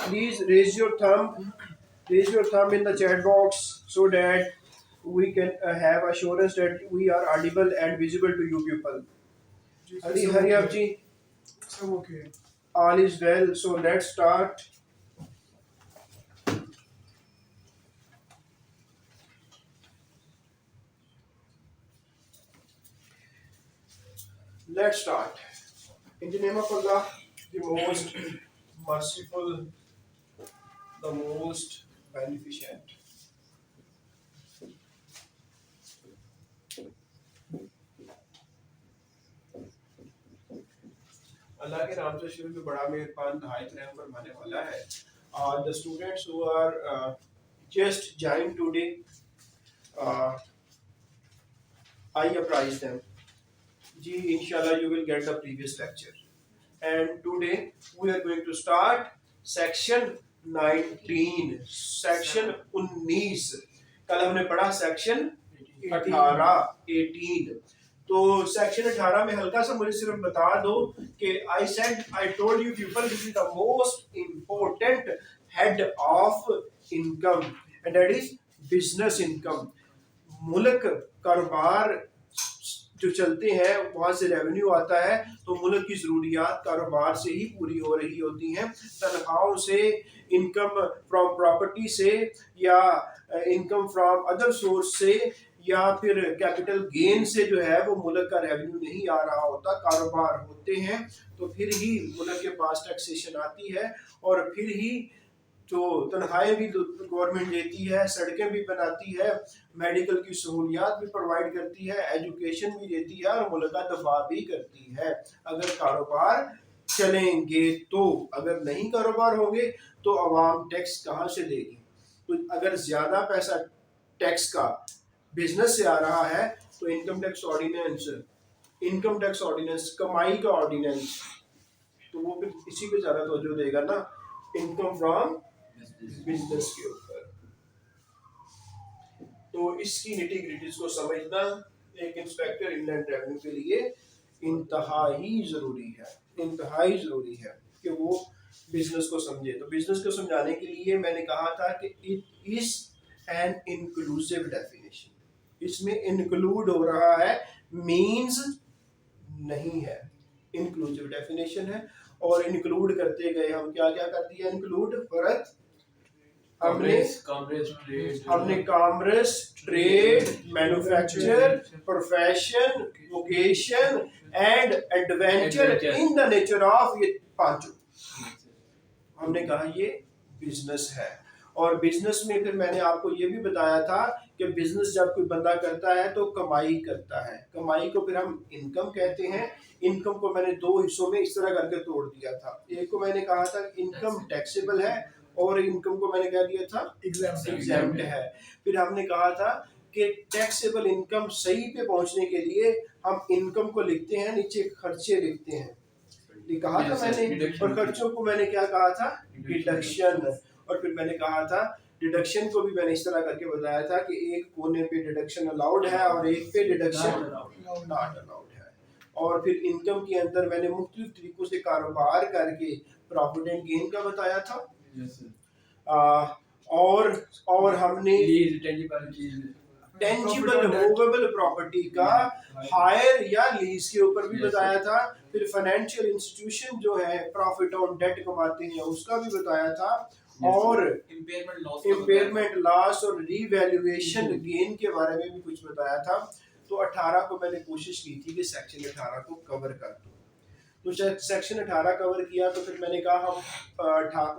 please raise your thumb in the chat box so that we can have assurance that we are audible and visible to you people. Hurry up, ji. सब okay है। All is well. So let's start. Let's start. In the name of Allah, the most merciful, the most beneficent. अल्लाह के नाम से शुरू में बड़ा मेहरबान नहायत रहम फरमाने वाला है. The students who are just joined today, I apprise them. Ji, inshallah, you will get the previous lecture. And today we are going to start section 19. Section 19. कल हमने पढ़ा section 18. तो सेक्शन 18 में हल्का सा मुझे सिर्फ बता दो कि I told you people, this is the most important head of income and that is business income. मुल्क कारोबार जो चलते हैं वहां से रेवेन्यू आता है, तो मुल्क की जरूरियात कारोबार से ही पूरी हो रही होती हैं. तनख्वाहों से, इनकम फ्रॉम प्रॉपर्टी से, या इनकम फ्रॉम अदर सोर्स से, या फिर कैपिटल गेन से जो है वो मुल्क का रेवेन्यू नहीं आ रहा होता. कारोबार होते हैं तो फिर ही मुल्क के पास टैक्सेशन आती है और फिर ही जो तनख्वाहें भी गवर्नमेंट देती है, सड़कें भी बनाती है, मेडिकल की सहूलियात भी प्रोवाइड करती है, एजुकेशन भी देती है और मुल्क का दफा भी करती है. अगर कारोबार चलेंगे तो, अगर नहीं कारोबार होंगे तो अवाम टैक्स कहाँ से देगी. तो अगर ज़्यादा पैसा टैक्स का बिजनेस से आ रहा है तो इनकम टैक्स ऑर्डिनेंस कमाई का ऑर्डिनेंस, तो वो फिर इसी पे ज़्यादा तवज्जो देगा ना, इनकम फ्रॉम बिजनेस के ऊपर. तो इसकी निटी ग्रिटीज को समझना एक इंस्पेक्टर इनलैंड रेवेन्यू के लिए इंतहाई ज़रूरी है कि वो बिजनेस को समझे. तो बिजनेस को समझाने के लिए मैंने कहा था कि it is an inclusive definition. इसमें इंक्लूड हो रहा है, मीन्स नहीं है. इंक्लूसिव डेफिनेशन है और इंक्लूड करते गए हम क्या क्या कर दिया. इंक्लूड फर्क हमने commerce, trade, manufacture, profession, vocation and adventure in the nature of, ये पांचों हमने कहा ये बिजनेस है. और बिजनेस में फिर मैंने आपको ये भी बताया था कि बिजनेस जब कोई बंदा करता है तो कमाई करता है. कमाई को फिर हम इनकम कहते हैं. इनकम को मैंने दो हिस्सों में इस तरह करके तोड़ दिया था. एक को मैंने कहा था इनकम टैक्सेबल है और इनकम को मैंने कह दिया था एग्जैम्प्ट है. फिर हमने कहा था कि टैक्सेबल इनकम सही पे पहुंचने के लिए हम इनकम को लिखते हैं, नीचे खर्चे लिखते हैं, ये कहा था मैंने. और खर्चों को मैंने क्या कहा था, डिडक्शन. और फिर मैंने कहा था डिडक्शन को भी मैंने इस तरह करके बताया था कि एक कोने पे डिडक्शन अलाउड है और एक पे डिडक्शन नॉट अलाउड है. और फिर इनकम के अंदर मैंने मुख्तलिफ तरीकों से कारोबार करके प्रॉफिट एंड गेन का बताया था. और हमने टेंजिबल मूवेबल प्रॉपर्टी का हायर या लीज के ऊपर भी बताया था. फिर फाइनेंशियल इंस्टीट्यूशन जो है प्रॉफिट ऑन डेट कमाते हैं उसका भी बताया था. और इम्पेयरमेंट लॉस और रीवैल्यूएशन गेन के बारे में भी कुछ बताया था. तो 18 को मैंने कोशिश की थी कि सेक्शन 18 को कवर कर दूं. तो सेक्शन 18 कवर किया तो फिर मैंने कहा हम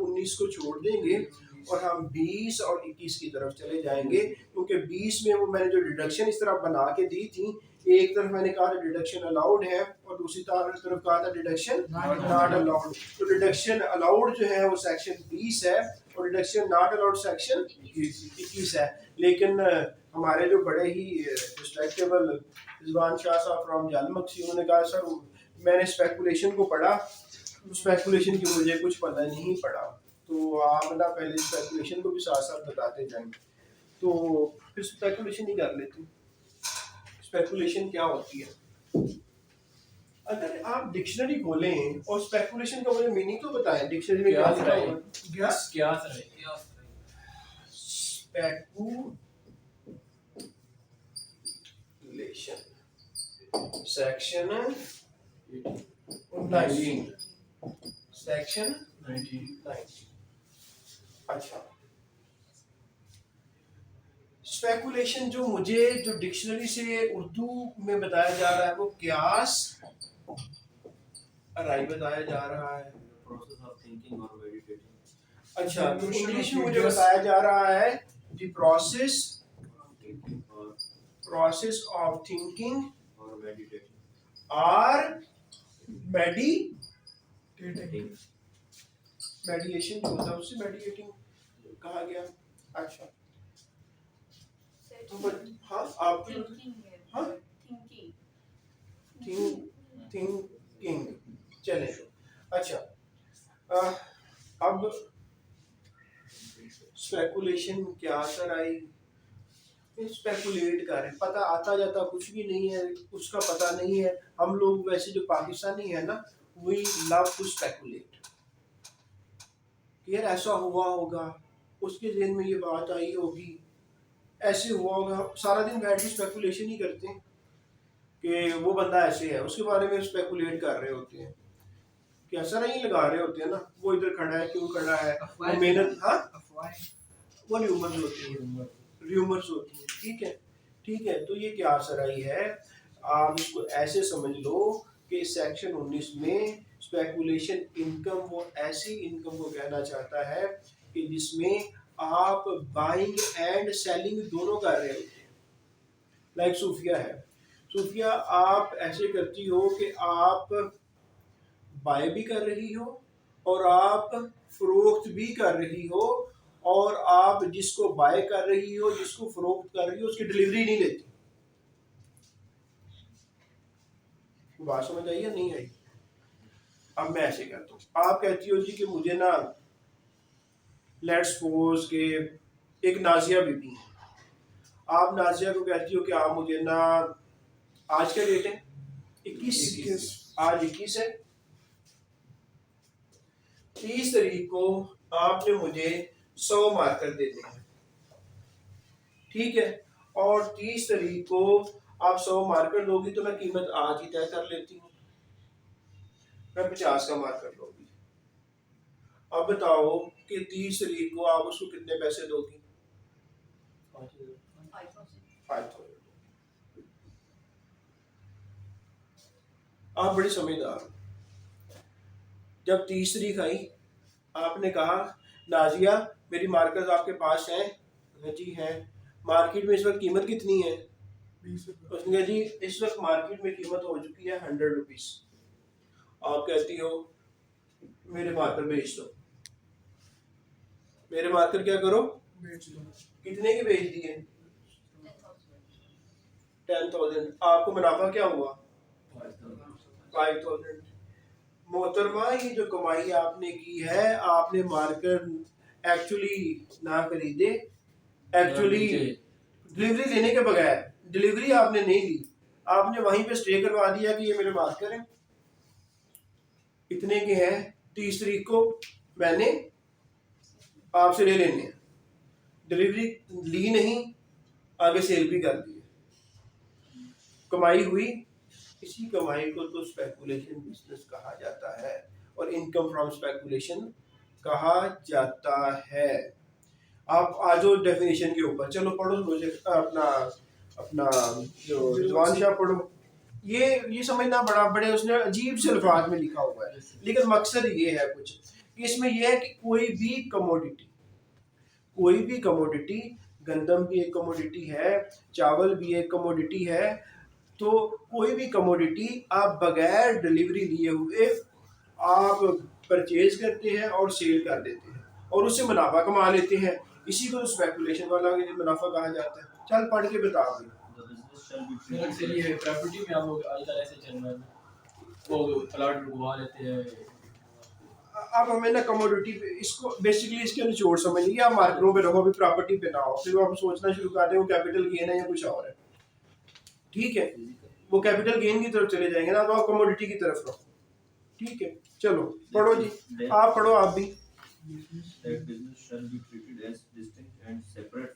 19 को छोड़ देंगे और हम 20 और 21 की तरफ चले जाएंगे, क्योंकि 20 में वो मैंने जो डिडक्शन इस तरह बना के दी थी, एक तरफ मैंने कहा था डिडक्शन अलाउड है और दूसरी तरफ कहा था डिडक्शन नॉट अलाउड. तो डिडक्शन अलाउड जो है वो सेक्शन 20 है और डिडक्शन नॉट अलाउड सेक्शन 21 है. लेकिन हमारे जो बड़े ही रिस्पेक्टेबल रिजवान शाह साहब फ्रॉम जालमक्सी, उन्होंने कहा सर मैंने स्पेकुलेशन को पढ़ा, स्पेकुलेशन की मुझे कुछ पता नहीं पड़ा, तो आप ना पहले स्पेकुलेशन को भी साथ साथ बताते जाएंगे. तो फिर स्पेकुलेशन ही कर लेते हैं. स्पेकुलेशन क्या होती है? अगर आप डिक्शनरी खोलें और स्पेकुलेशन का मुझे मीनिंग तो बताएं, डिक्शनरी में क्या लिखा हुआ है? क्या सर स्पेकुलेशन सेक्शन 19 सेक्शन 19। अच्छा, स्पेकुलेशन जो मुझे जो डिक्शनरी से उर्दू में बताया जा रहा है वो क्यास राय बताया जा रहा है। प्रोसेस ऑफ थिंकिंग और मेडिटेटिंग। अच्छा, तो इंग्लिश में मुझे बताया जा रहा है द प्रोसेस ऑफ थिंकिंग और मेडिटेटिंग और मेडिएशन जो होता है उससे मेडिटेटिंग कहा गया। अच्छा, तो हाँ आप हाँ थिंकिंग चले। अच्छा, अब स्पेकुलेशन क्या सर आई? स्पेकुलेट कर रहे, पता आता जाता कुछ भी नहीं है, उसका पता नहीं है। हम लोग वैसे जो पाकिस्तानी है ना, वी लव टू स्पेकुलेट, यार ऐसा हुआ होगा, उसके जहन में ये बात आई होगी, ऐसे हुआ होगा। सारा दिन बैठ के स्पेकुलेशन ही करते हैं कि वो बंदा ऐसे है, उसके बारे में स्पेकुलेट कर रहे होते हैं, कि असर नहीं लगा रहे होते हैं ना, वो इधर खड़ा है, क्यों खड़ा है, वो मेहनत, हाँ वो र्यूमर्स होती है, र्यूमर्स होती है। ठीक है, ठीक है, तो ये क्या असर आई है, आप इसको ऐसे समझ लो कि सेक्शन 19 में स्पेकुलेशन इनकम वो ऐसी इनकम को कहना चाहता है कि जिसमें आप बाइंग एंड सेलिंग दोनों कर रहे होते हैं। लाइक सूफिया है, सूफिया आप ऐसे करती हो कि आप बाय भी कर रही हो और आप फरोख्त भी कर रही हो, और आप जिसको बाय कर रही हो, जिसको फरोख्त कर रही हो, उसकी डिलीवरी नहीं लेती। बात समझ आई या नहीं आई? अब मैं ऐसे करता हूँ, आप कहती हो जी कि मुझे ना, लेट्स सपोज के एक नाजिया बीबी है, आप नाजिया को कहती हो कि आप मुझे ना, आज का डेट है 21, आज 21 है, 30 तारीख को आपने मुझे 100 मार्कर देने हैं, ठीक है, और 30 तारीख को आप 100 मार्कर दोगी तो मैं कीमत आज ही तय कर लेती हूँ, मैं 50 का मार्कर लूंगी। अब बताओ कि 30 तारीख को आप उसको कितने पैसे दोगी? 5000। आप बड़ी समझदार हो। जब 30 तारीख आई, आपने कहा नाजिया मेरी मार्कर्स आपके पास हैं? जी हैं। मार्केट में इस वक्त कीमत कितनी है? 20 रुपये। उसने कहा जी इस वक्त मार्केट में कीमत हो चुकी है 100 रुपीज। आप कहती हो मेरे मार्कर बेच दो, मेरे मार्कर क्या करो? बेच दो। कितने की बेच दिए? 10,000। आपको मुनाफा क्या हुआ? 5,000। मोहतरमा ये जो कमाई आपने की है, आपने मार्कर एक्चुअली ना खरीदे, एक्चुअली डिलीवरी देने के बगैर, डिलीवरी आपने नहीं दी, आपने वहीं पे स्टे करवा दिया कि ये मेरे मार्कर हैं, इतने के हैं, 30 तारीख को मैंने आपसे ले लेने हैं, डिलीवरी ली नहीं, आगे सेल भी कर दी, कमाई हुई। इसी कमाई को तो स्पेकुलेशन बिजनेस कहा जाता है और इनकम फ्रॉम स्पेकुलेशन कहा जाता है। आप आ जाओ डेफिनेशन के ऊपर, चलो पढ़ो मुझे अपना अपना जो रिजवान शाह पढ़ो। ये समझना बड़ा बड़े उसने अजीब से अल्फाज में लिखा हुआ है, लेकिन मकसद ये है कुछ, इसमें यह है कि कोई भी कमोडिटी, गंदम भी एक कमोडिटी है, चावल भी एक कमोडिटी है, तो कोई भी कमोडिटी आप बगैर डिलीवरी दिए हुए आप परचेज करते हैं और सेल कर देते हैं और उससे मुनाफा कमा लेते हैं, इसी को तो स्पेकुलेशन वाला मुनाफा कहा जाता है। चल पढ़ के बता दे। प्रॉपर्टी में हम लोग आजकल ऐसे चल रहा है, वो प्लॉट रुकवा लेते हैं। अब हमें ना कमोडिटी पे इसको बेसिकली इसके निचोड़ समझ लीजिए, आप मार्केटों पे रहो, अभी प्रॉपर्टी पे ना हो, फिर आप सोचना शुरू कर दें वो कैपिटल गेन है या कुछ और है, ठीक है, वो कैपिटल गेन की तरफ चले जाएंगे ना, तो आप कमोडिटी की तरफ रहो। ठीक है, चलो पढ़ो जी, आप पढ़ो आप भी।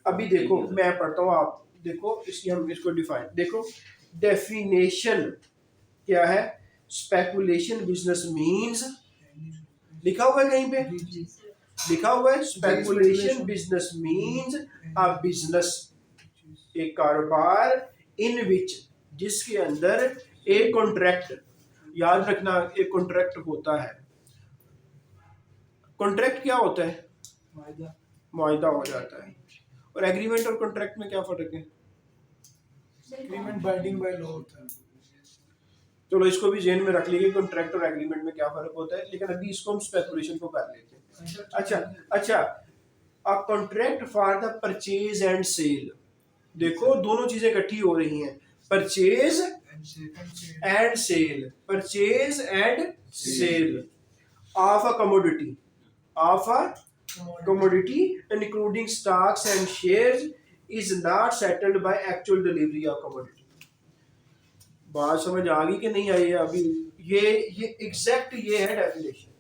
अभी देखो मैं पढ़ता हूँ, आप देखो इसलिए हम इसको डिफाइन देखो। डेफिनेशन क्या है? स्पेकुलेशन बिजनेस मीन्स, लिखा हुआ है कहीं पे, लिखा हुआ है speculation business means a business, एक कारोबार इन विच, जिसके अंदर एक कॉन्ट्रैक्ट, याद रखना एक कॉन्ट्रैक्ट होता है। कॉन्ट्रैक्ट क्या होता है? मुआहदा हो जाता है। और एग्रीमेंट और कॉन्ट्रैक्ट में क्या फर्क है? एग्रीमेंट बाइंडिंग बाय लॉ होता है। चलो इसको भी जेन में रख लीजिए, कॉन्ट्रैक्ट और एग्रीमेंट में क्या फर्क होता है, लेकिन अभी इसको हम स्पेकुलेशन को कर लेते हैं। अच्छा, a contract for the purchase and sale, देखो दोनों चीजें इकट्ठी हो रही हैं, purchase and sale, purchase and sale of a commodity, of a commodity and including stocks and shares is not settled by actual delivery of commodity। बात समझ आ गई कि नहीं आई है अभी? ये एग्जैक्ट ये है डेफिनेशन।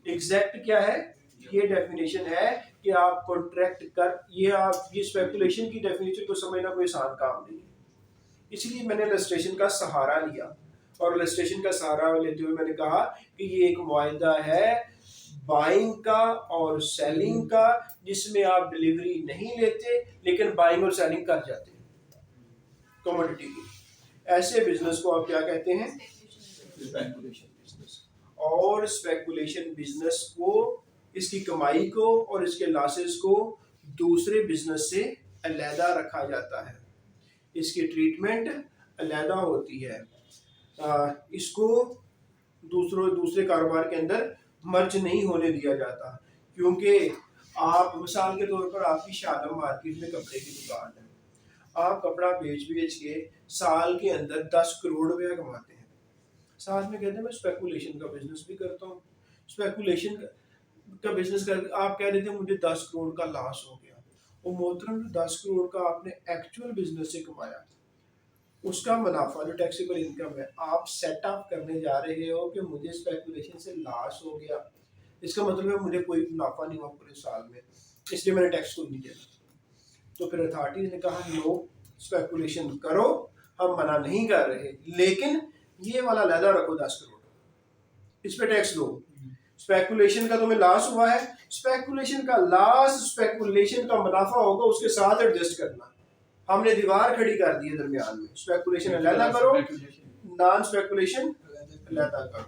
एग्जैक्ट क्या है? ये डेफिनेशन है कि आप कॉन्ट्रैक्ट कर, ये आप ये स्पेकुलेशन की डेफिनेशन को समझना कोई आसान काम नहीं है। इसलिए मैंने इलस्ट्रेशन का सहारा लिया, और इलस्ट्रेशन का सहारा लेते हुए मैंने कहा कि ये एक मुआहदा है बाइंग का और सेलिंग का, जिसमें आप डिलीवरी नहीं लेते लेकिन बाइंग और सेलिंग कर जाते हैं कमोडिटी की। ऐसे बिजनेस को आप क्या कहते हैं? Speculation business. और स्पेकुलेशन बिजनेस को, इसकी कमाई को और इसके लॉसेस को दूसरे बिजनेस से अलहदा रखा जाता है, इसकी ट्रीटमेंट अलहदा होती है, इसको दूसरे कारोबार के अंदर मर्ज नहीं होने दिया जाता। क्योंकि आप मिसाल के तौर पर आपकी शालम मार्केट में कपड़े की दुकान है, आप कपड़ा बेच के साल के अंदर 10 करोड़ रुपया कमाते हैं, साथ में कहते हैं मैं स्पेकुलेशन का बिजनेस भी करता हूँ, स्पेकुलेशन का बिजनेस कर, आप कह देते हैं मुझे 10 करोड़ का लॉस हो गया। वो मोहतरम 10 करोड़ का आपने एक्चुअल बिजनेस से कमाया, उसका मुनाफा जो टैक्सेबल इनकम है, आप सेट अप करने जा रहे हो कि मुझे स्पेकुलेशन से लॉस हो गया, इसका मतलब है मुझे कोई मुनाफा नहीं हुआ पूरे साल में, इसलिए मैंने टैक्स को नहीं देना। तो फिर अथॉरिटीज ने कहा नो, स्पेकुलेशन करो, हम मना नहीं कर रहे, लेकिन ये वाला लहदा रखो 10 करोड़, इस पे टैक्स दो। स्पेकुलेशन का तुम्हें लॉस हुआ है, स्पेकुलेशन का लॉस स्पेकुलेशन का मुनाफा होगा उसके साथ एडजस्ट करना। हमने दीवार खड़ी कर दी है दरमियान में, स्पेकुलेशन अलहदा करो, नॉन स्पेकुलेशन अलहदा करो।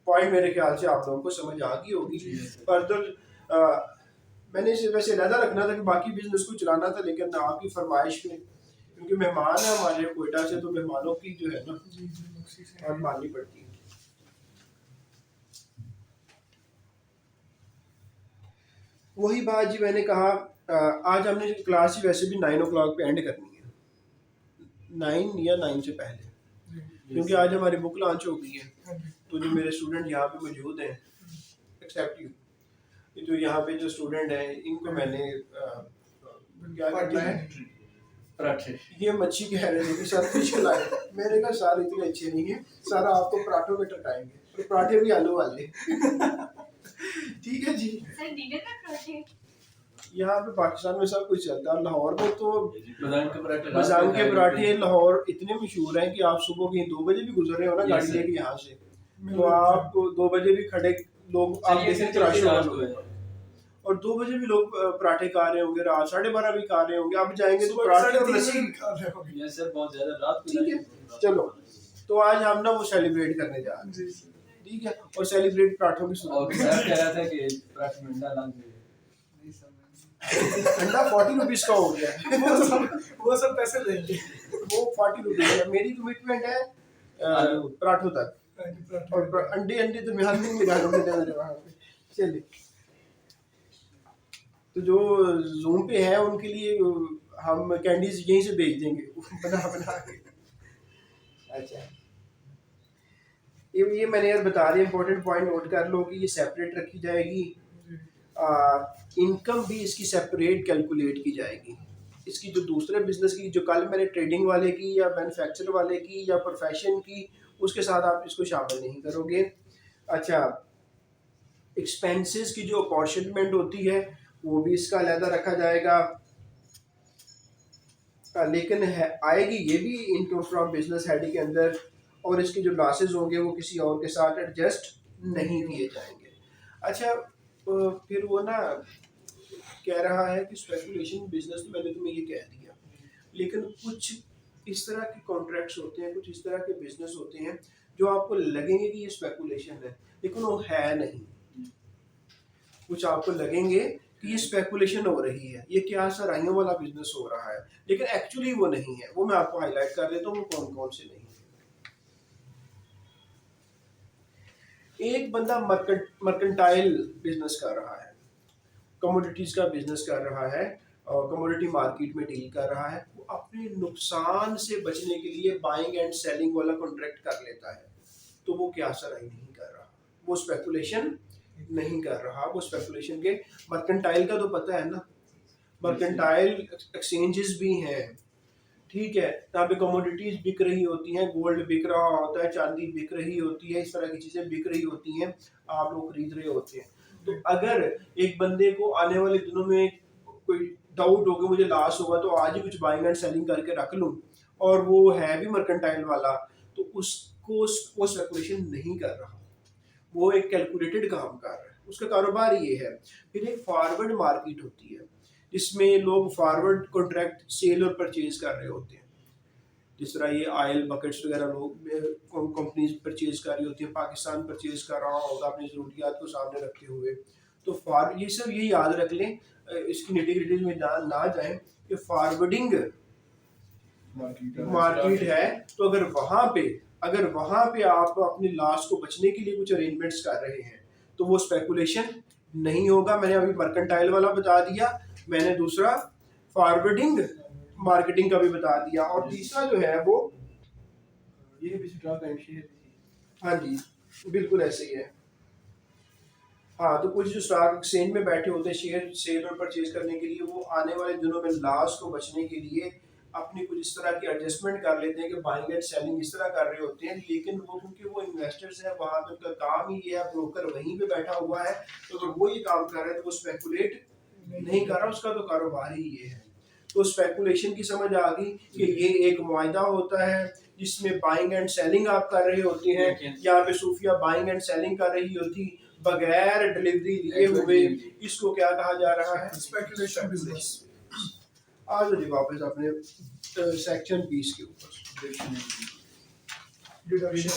पॉइंट मेरे ख्याल से आप लोगों को समझ आ गई होगी। फर्दर मैंने इसे वैसे अलहदा रखना था कि बाकी बिजनेस को चलाना था, लेकिन आपकी फरमाइश पे, क्योंकि मेहमान है हमारे कोयटा से, तो मेहमानों की जो है ना और माननी पड़ती है। वही बात जी मैंने कहा, आज हमने क्लास ही वैसे भी 9 o'clock पे एंड करनी है, 9 या 9 से पहले, क्योंकि आज हमारी बुक लॉन्च हो गई है। तो जो मेरे स्टूडेंट यहाँ पे मौजूद हैं, एक्सेप्ट यू, जो यहाँ पे जो स्टूडेंट हैं इनको मैंने क्या करना है, पराठे, ये मच्छी कह रहे थे कि सर फिश खिलाए, मैंने कहा सारे इतने अच्छे नहीं है, सारा आपको पराठों में टकाएंगे, और पराठे भी आलू वाले। ठीक है जी, यहाँ पे पाकिस्तान में सब कुछ चलता है। लाहौर में तो बदाम के पराठे लाहौर इतने मशहूर हैं कि आप सुबह कहीं 2 बजे भी गुजर रहे हो ना गाड़ी लेके यहाँ से, तो आपको 2 बजे भी खड़े लोग आप देखें रश होगा, और 2 बजे भी लोग पराठे खा रहे होंगे, रात 12:30 भी खा रहे होंगे, आप जाएंगे तो पराठे और लस्सी खा रहे होंगे। ठीक है, चलो तो आज हम ना वो सेलिब्रेट करने जा रहे हैं, ठीक है, और सेलिब्रेट पराठों की अंडा 40 रुपीज का हो गया। वो सब पैसे लेंगे, वो 40 रुपीज है। मेरी कमिटमेंट है पराठों तक, और अंडे तो मैं नहीं निकालूंगा। चलिए, तो जो जूम पे है उनके लिए हम कैंडीज यहीं से भेज देंगे बना के। अच्छा, ये मैंने यार बता दिया, इंपॉर्टेंट पॉइंट नोट कर लो कि ये सेपरेट रखी जाएगी, इनकम भी इसकी सेपरेट कैलकुलेट की जाएगी, इसकी जो दूसरे बिजनेस की जो कल मैंने ट्रेडिंग वाले की या मैन्युफैक्चर वाले की या प्रोफेशन की, उसके साथ आप इसको शामिल नहीं करोगे। अच्छा, एक्सपेंसेस की जो अपॉर्चनमेंट होती है वो भी इसका अलहदा रखा जाएगा। लेकिन है आएगी ये भी इनकम फ्रॉम बिजनेस हेड के अंदर, और इसके जो लॉसेस होंगे वो किसी और के साथ एडजस्ट नहीं किए जाएंगे। अच्छा, फिर वो ना कह रहा है कि स्पेकुलेशन बिजनेस, तो मैंने तुम्हें ये कह दिया, लेकिन कुछ इस तरह के कॉन्ट्रैक्ट्स होते हैं, कुछ इस तरह के बिजनेस होते हैं जो आपको लगेंगे कि ये स्पेकुलेशन है, लेकिन वो है नहीं। कुछ आपको लगेंगे कि ये स्पेकुलेशन हो रही है, ये क्या सराइयों वाला बिजनेस हो रहा है, लेकिन एक्चुअली वो नहीं है। वो मैं आपको हाईलाइट कर देता हूँ वो कौन कौन से नहीं है। एक बंदा मर्केंटाइल बिजनेस कर रहा है, कमोडिटीज का बिजनेस कर रहा है और कमोडिटी मार्केट में डील कर रहा है। वो अपने नुकसान से बचने के लिए बाइंग एंड सेलिंग वाला कॉन्ट्रैक्ट कर लेता है, तो वो क्या सराई नहीं कर रहा, वो स्पेकुलेशन नहीं कर रहा। वो स्पेकुलेशन के मर्केंटाइल का तो पता है ना, मर्केंटाइल एक्सचेंजेस भी हैं, ठीक है, यहाँ पे कमोडिटीज बिक रही होती हैं, गोल्ड बिक रहा होता है, चांदी बिक रही होती है, इस तरह की चीजें बिक रही होती हैं, आप लोग खरीद रहे होते हैं। तो अगर एक बंदे को आने वाले दिनों में कोई डाउट हो कि मुझे लॉस होगा, तो आज ही कुछ बाइंग एंड सेलिंग करके रख लूं, और वो है भी मर्केंटाइल वाला, तो उसको वो स्पेकुलेशन नहीं कर रहा, वो एक कैलकुलेटेड काम कर रहा है, उसका कारोबार ये है। फिर एक फॉरवर्ड मार्केट होती है जिसमें लोग फॉरवर्ड कॉन्ट्रैक्ट सेल और परचेज कर रहे होते हैं, जिस तरह ये ऑयल बकेट्स वगैरह लोग कंपनीज परचेज कर रही होती है, पाकिस्तान परचेज कर रहा होगा अपनी ज़रूरियात को सामने रखते हुए। तो ये सब ये याद रख लें, इसकी निटी-ग्रिटीज में ना जाएं कि फॉरवर्डिंग मार्केट है, तो अगर वहां पे आप अपनी लॉस को बचने के लिए कुछ अरेंजमेंट्स कर रहे हैं, तो वो स्पेकुलेशन नहीं होगा। मैंने अभी मर्केंटाइल वाला बता दिया, मैंने दूसरा फॉरवर्डिंग मार्केटिंग का भी बता दिया, और तीसरा जो है वो ये भी स्टॉक एंड शेयर। हाँ जी, बिल्कुल ऐसे ही है। हाँ, तो कुछ जो स्टॉक एक्सचेंज में बैठे होते हैं शेयर सेल और परचेज करने के लिए, वो आने वाले दिनों में लॉस को बचने के लिए अपनी कुछ इस तरह की एडजस्टमेंट कर लेते हैं कि बाइंग एंड सेलिंग इस तरह कर रहे होते हैं, लेकिन वो क्योंकि वो इन्वेस्टर्स हैं, वहाँ पे उनका काम ही ये है, ब्रोकर वहीं पे बैठा हुआ है, तो अगर वो ये काम कर रहे हैं तो वो स्पेकुलेट नहीं कर रहा, उसका तो कारोबार ही ये है। तो स्पेकुलेशन की समझ आ गई कि ये एक मुआहदा होता है जिसमें बाइंग एंड सेलिंग आप कर रहे होते हैं। यहाँ पे सूफिया बाइंग एंड सेलिंग कर रही होती बगैर डिलीवरी लिए हुए, इसको क्या कहा जा रहा है? Speculation business. आज जी वापस अपने सेक्शन 20 के ऊपर डिडक्शन।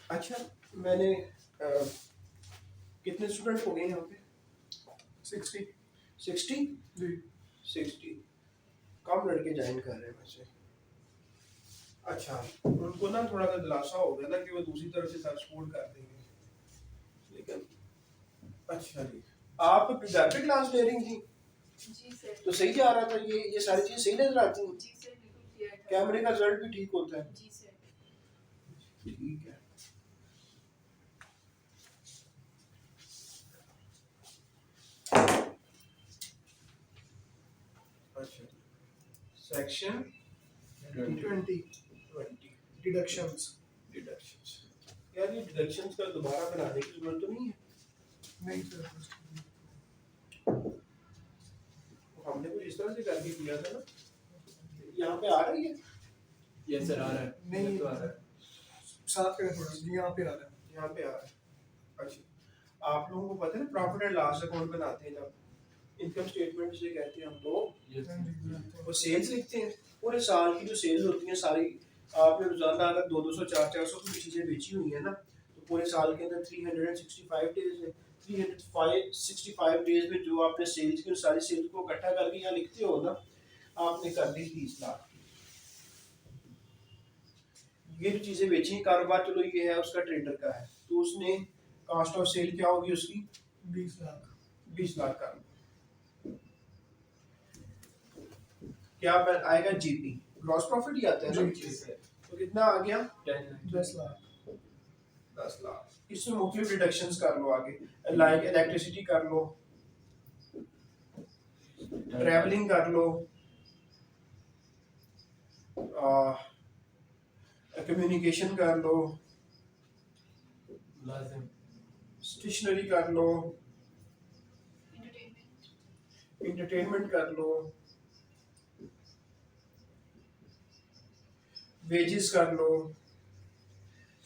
अच्छा, मैंने कितने स्टूडेंट हो गए यहाँ पे? 60 60 जी 60 कम लड़के ज्वाइन कर रहे हैं वैसे। अच्छा, उनको ना थोड़ा सा दिलासा हो गया ना कि वो दूसरी तरफ से सपोर्ट कर देंगे, लेकिन अच्छा जी, आप घर पे क्लास ले रही थी जी सर। तो सही जा रहा था, ये सारी चीज़ सही नजर आती हैं? जी सर, बिल्कुल क्लियर था। कैमरे का रिजल्ट भी ठीक होता है? जी सर। ठीक है। अच्छा, सेक्शन 20 डिडक्शंस। यार ये डिडक्शंस का दोबारा बनाने की जरूरत तो नहीं है? नहीं सर, हमने कुछ इस तरह से करके किया था ना। यहाँ पे आ रही है? यस सर, आ रहा है। नहीं तो आ रहा है। साथ में थोड़ा जी यहाँ पे आ रहा है। यहाँ पे आ रहा है। अच्छा, आप लोगों को पता है ना प्रॉफिट एंड लॉस अकाउंट बनाते हैं, जब इनकम स्टेटमेंट से कहते हैं हम लोग, यस वो सेल्स लिखते हैं, पूरे साल की जो सेल्स होती हैं सारी, आपने रोजाना अगर 200 400 की चीजें बेची हुई है ना, तो पूरे साल के अंदर 365 डेज है, 365 डेज में जो आपने सेल्स की सारी सेल्स को इकट्ठा करके यहाँ लिखते हो ना, आपने कर दी 30 लाख की। ये जो चीजें बेची, कारोबार चलो ये है उसका ट्रेडर का है, तो उसने कॉस्ट ऑफ सेल क्या होगी उसकी? 20 लाख। 20 लाख का क्या आएगा? जीपी, ग्रॉस प्रॉफिट ही आता है ना। जी, तो कितना आ गया? 10 10 लाख। 10 लाख। इसमें मुख्तलिफ डिडक्शंस कर लो आगे, लाइक इलेक्ट्रिसिटी कर लो, ट्रैवलिंग कर लो, कम्युनिकेशन कर लो, लाजिम स्टेशनरी कर लो, entertainment, इंटरटेनमेंट कर लो, वेजेस कर लो,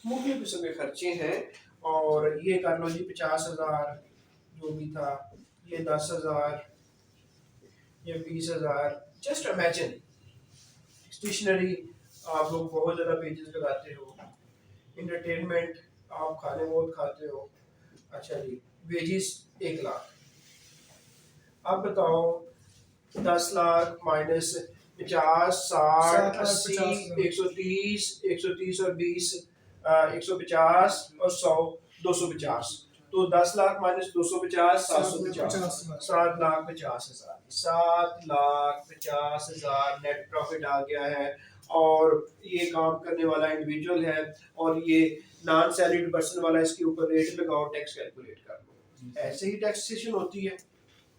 मुख्तलिफ किस्म के खर्चे हैं। और ये कर लो जी 50,000 जो भी था, ये 10,000, ये 20,000। जस्ट इमेजिन स्टेशनरी आप लोग बहुत ज़्यादा पेजेस लगाते हो, इंटरटेनमेंट आप खाने बहुत खाते हो, अच्छा जी वेजेस 1 लाख। अब बताओ 10 लाख माइनस 50, 60, 80, 130, 130 और 20, 150 और 100, 250। तो 10 लाख माइनस 250, 750, 7,50,000, 7,50,000 नेट प्रॉफिट आ गया है। और ये काम करने वाला इंडिविजुअल है और ये नॉन सैलरीड पर्सन वाला, इसके ऊपर रेट लगाओ, टैक्स कैलकुलेट कर लो। ऐसे ही टैक्सेशन होती है,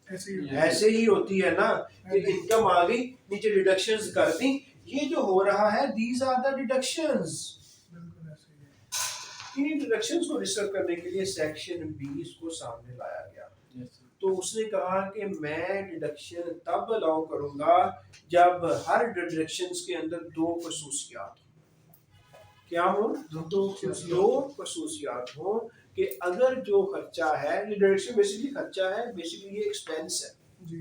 ऐसे ही होती है ना कि इनकम आ गई, नीचे डिडक्शंस कर दी। ये जो हो रहा है, दीज आर द डिडक्शंस। बिल्कुल ऐसे ही है। इन डिडक्शंस को रिसर्व करने के लिए सेक्शन 20 को सामने लाया गया। तो उसने कहा कि मैं डिडक्शन तब अलाउ करूंगा जब हर डिडक्शंस के अंदर 2 खसूसियात हो। क्या हो? दो खसूसियात हो कि अगर जो खर्चा है, ये डिडक्शन बेसिकली खर्चा है, बेसिकली ये एक्सपेंस है। जी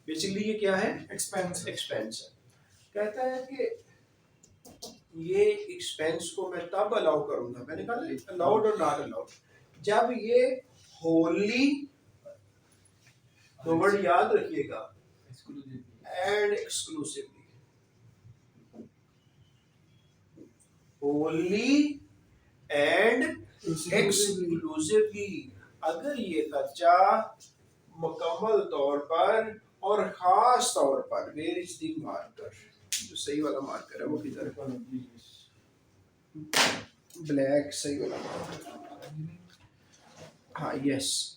बेसिकली ये क्या है? एक्सपेंस एक्सपेंस है। कहता है कि ये एक्सपेंस को मैं तब अलाउ करूंगा, मैंने कहा अलाउड और नॉट अलाउड, जब ये होली, तो वर्ड याद रखिएगा, and exclusively, Holi and exclusively, अगर ये खर्चा मुकम्मल तौर पर और खास तौर पर, वेयर इज द मार्कर, जो सही वाला मार्कर है वो किधर है? ब्लैक सही वाला मार्कर, हाँ यस,